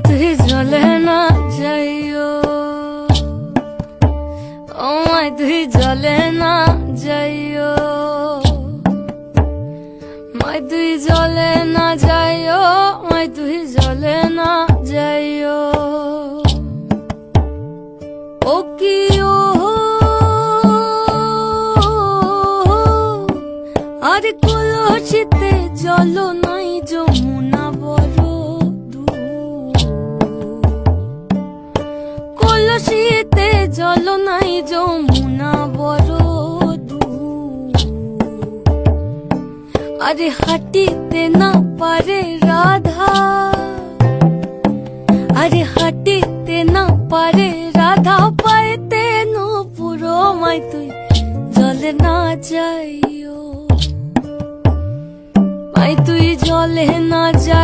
তুই জলে না যাইও, ও মাই তুই জলে না যাইও, মাই তুই জলে না যাইও, মাই তুই জলে না যাইও। ও কি ও আর কলসিতে জল নাই যমুনা বড় দূর, কলসিতে জল নাই যমুনা বড় দূর। আরে হাঁটিতে না পারে রাধা, আরে হাঁটিতে না পারে রাধা, পাইতে নূপুর মাই তুই জলে না যাইও, মাই তুই জলে না যাই।